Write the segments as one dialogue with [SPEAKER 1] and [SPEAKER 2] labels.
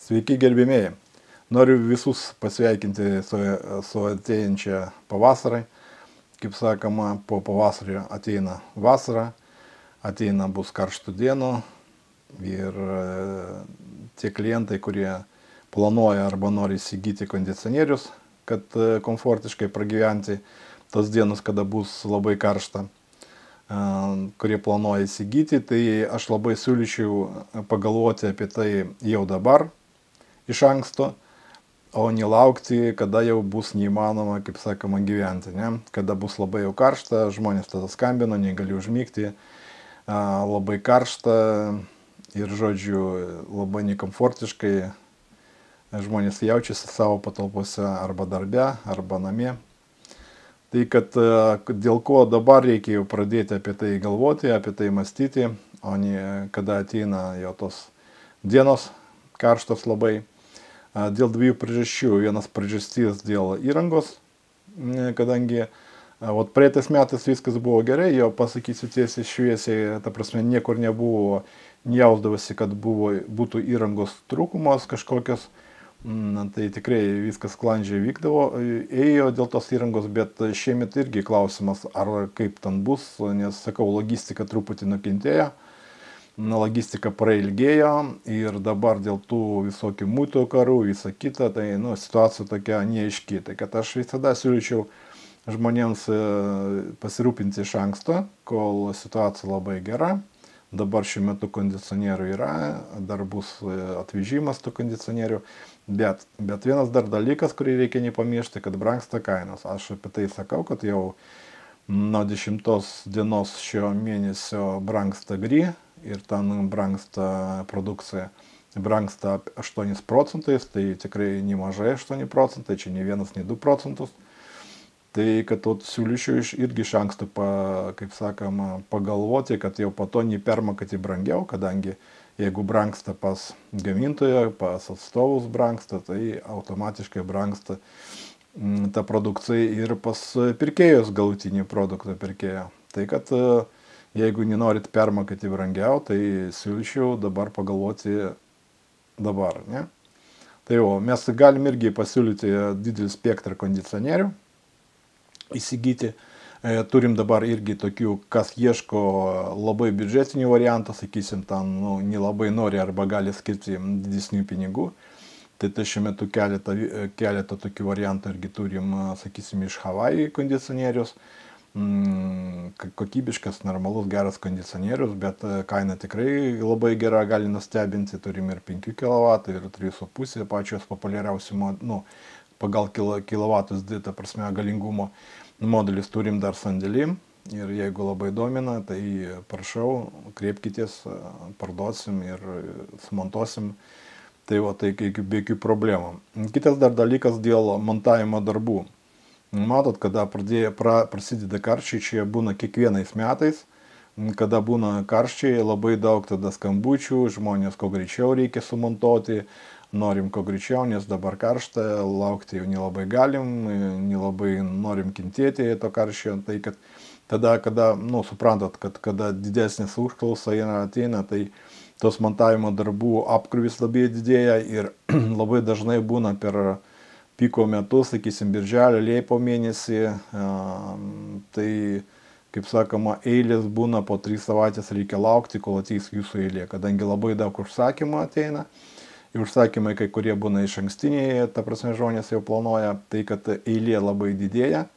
[SPEAKER 1] Sveiki gerbėmėjai. Noriu visus pasveikinti su ateinančia pavasarai. Kaip sakoma, po pavasario ateina vasara, ateina bus karštų dienų ir tie klientai, kurie planuoja arba nori įsigyti kondicionierius, kad komfortiškai pragyventi tos dienos, kada bus labai karšta, kurie planuoja įsigyti, tai aš labai siūlyčiau pagalvoti apie tai jau dabar, iš anksto, o nelaukti, kada jau bus neįmanoma, kaip sakoma, gyventi, ne? Kada bus labai jau karšta, žmonės tada skambina, negali užmygti, labai karšta ir, žodžiu, labai nekomfortiškai žmonės jaučiasi savo patalpose arba darbe, arba namie. Tai kad dėl ko dabar reikia jau pradėti apie tai galvoti, apie tai mąstyti, o ne kada ateina jau tos dienos karštos labai. Dėl dviejų priežasčių. Vienas priežastis dėl įrangos, kadangi praeitais metais viskas buvo gerai, jau pasakysiu tiesiai šviesiai, ta prasme niekur nebuvo, nejausdavosi, kad būtų įrangos trūkumas kažkokios, tai tikrai viskas sklandžiai vykdavo, ėjo dėl tos įrangos, bet šiemet irgi klausimas, ar kaip ten bus, nes, sakau, logistika truputį nukentėjo. Logistika prailgėjo ir dabar dėl tų visokių muitų karų, visa kita, tai situacija tokia neaiški. Tai kad aš visada siūlyčiau žmonėms pasirūpinti iš anksto, kol situacija labai gera. Dabar šiuo metu kondicionierių yra, dar bus atvežimas tų kondicionierių. Bet vienas dar dalykas, kurį reikia nepamiršti, kad brangsta kainos. Aš apie tai sakau, kad jau nuo 10 dienos šio mėnesio brangsta gry. Ir ten brangsta produkcija, brangsta 8%, tai tikrai nemažai 8%, čia ne 1, ne 2%. Tai kad siūlyčiau irgi iš anksto, kaip sakoma, pagalvoti, kad jau po to nepermokėti brangiau, kadangi jeigu brangsta pas gamintoją, pas atstovus brangsta, tai automatiškai brangsta ta produkcija ir pas pirkėjus galutinį produktą pirkėjo. Tai kad jeigu nenorit permokėti brangiau, tai siūlyčiau dabar pagalvoti dabar, ne? Tai mes galim irgi pasiūlyti didelį spektrą kondicionierių įsigyti. Turim dabar irgi tokių, kas ieško labai biudžetinių variantų, sakysim, ten nelabai nori arba gali skirti didesnių pinigų. Tai šiuo metu keletą tokių variantų irgi turim, sakysim, iš Hawaii kondicionierius. Kokybiškas, normalus, geras kondicionierius, bet kaina tikrai labai gera, gali nustebinti. Turim ir 5 kW, ir 3,5 pačios populiariausių, pagal kilovatus, ta prasme, galingumo modelis turim dar sandėlį. Ir jeigu labai domina, tai prašau, kreipkitės, parduosim ir sumontuosim. Tai be jokių problemų. Kitas dar dalykas dėl montavimo darbų. Matot, kada prasideda karščiai, čia būna kiekvienais metais, kada būna karščiai, labai daug tada skambučių, žmonės kuo greičiau reikia sumontuoti, norim kuo greičiau, nes dabar karšta, laukti jau nelabai galim, nelabai norim kentėti to karščio, tai kad tada, kada, suprantat, kad kada didesnis užklausa ateina, tai tos montavimo darbų apkrovis labai didėja ir labai dažnai būna per piko metu, sakysim, birželio, liepo mėnesį, tai, kaip sakoma, eilės būna po 3 savaitės reikia laukti, kol ateis jūsų eilė, kadangi labai daug užsakymų ateina, ir užsakymai kai kurie būna iš ankstiniai, ta prasme, žmonės jau planuoja, tai kad eilė labai didėja,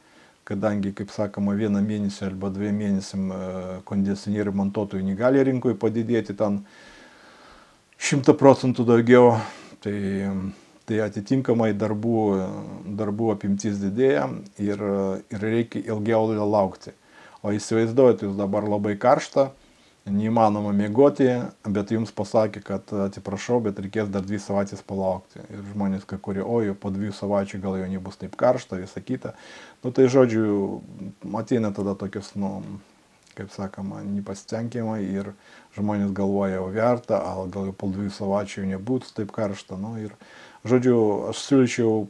[SPEAKER 1] kadangi, kaip sakoma, 1 mėnesį arba 2 mėnesiam kondicionierių montuotojų negali rinkoje padidėti ten 100% daugiau, tai atitinkamai darbų apimtis didėja ir reikia ilgiau laukti. O įsivaizduojate, jūs dabar labai karšta, neįmanoma miegoti, bet jums pasakė, kad atsiprašau, bet reikės dar 2 savaitės palaukti. Ir žmonės, kai kurie, po 2 savaičių gal jau nebus taip karšta, visą kitą. Tai žodžiu, ateina tada tokius, kaip sakoma, nepasitenkimai ir žmonės galvoja, jau verta, gal jau po 2 savaičių nebūtų taip karšta. Ir žodžiu, aš siūlyčiau,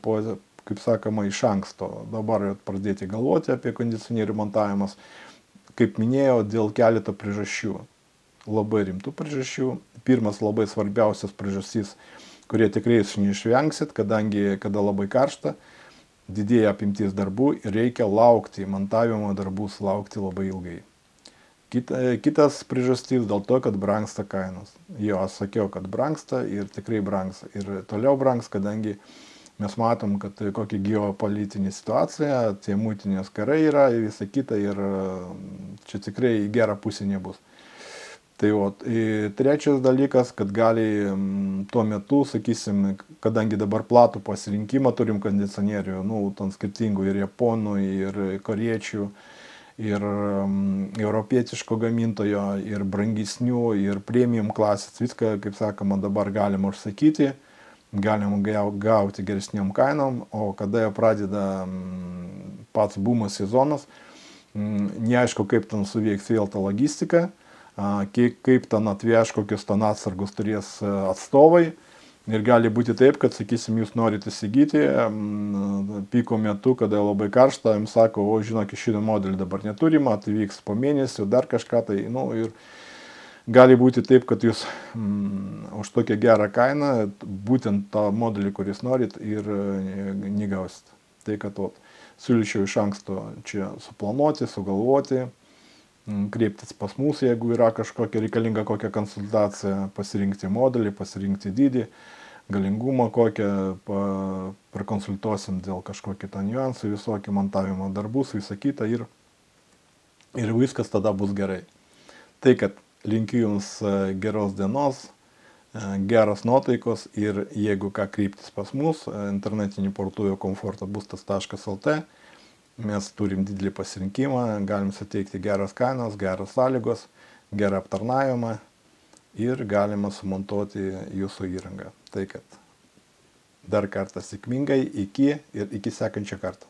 [SPEAKER 1] kaip sakoma, iš anksto dabar pradėti galvoti apie kondicionierių montavimas. Kaip minėjau, dėl keleto priežasčių. Labai rimtų priežasčių. Pirmas labai svarbiausias priežastis kurie tikrai neišvengsit, kadangi kada labai karšta, didėja apimtis darbų ir reikia laukti, montavimo darbų laukti labai ilgai. Kitas priežastis dėl to, kad brangsta kainos. Jo, aš sakiau, kad brangsta ir tikrai brangs. Ir toliau brangs, kadangi mes matom, kad kokia geopolitinė situacija, tie muitinės karai yra ir visa kita, ir čia tikrai į gerą pusę nebus. Tai trečias dalykas, kad gali tuo metu, sakysim, kadangi dabar platų pasirinkimą turim kondicionierių, ten skirtingų ir japonų, ir koriečių, ir europietiško gamintojo, ir brangesnių, ir premium klasės, viską, kaip sakoma, dabar galima užsakyti, galima gauti geresniam kainom, o kada jau pradeda pats bumo sezonas, neaišku, kaip ten suveiks vėl ta logistika, kaip ten atveš, kokius ten atsargus turės atstovai. Ir gali būti taip, kad, sakysim, jūs norite įsigyti piko metu, kada labai karšta, jums sako, o žinok, šitą modelį dabar neturima, tai vyks po mėnesį, dar kažką tai, ir gali būti taip, kad jūs už tokią gerą kainą, būtent tą modelį, kuris norit, ir negausit. Tai, kad siūlyčiau iš anksto čia suplanuoti, sugalvoti, kreiptis pas mus, jeigu yra kažkokia reikalinga kokia konsultacija, pasirinkti modelį, pasirinkti dydį, galingumą kokią, prakonsultuosim dėl kažkokį tą niuansų, visokį montavimo darbus, visą kitą ir viskas tada bus gerai. Tai, kad linkiu Jums geros dienos, geros nuotaikos ir jeigu ką kreiptis pas mus, internetinį portuvę komfortabustas.lt, mes turim didelį pasirinkimą, galim suteikti geras kainos, geros sąlygos, gerą aptarnavimą ir galima sumontuoti jūsų įrangą. Tai kad dar kartą sėkmingai, iki sekančio karto.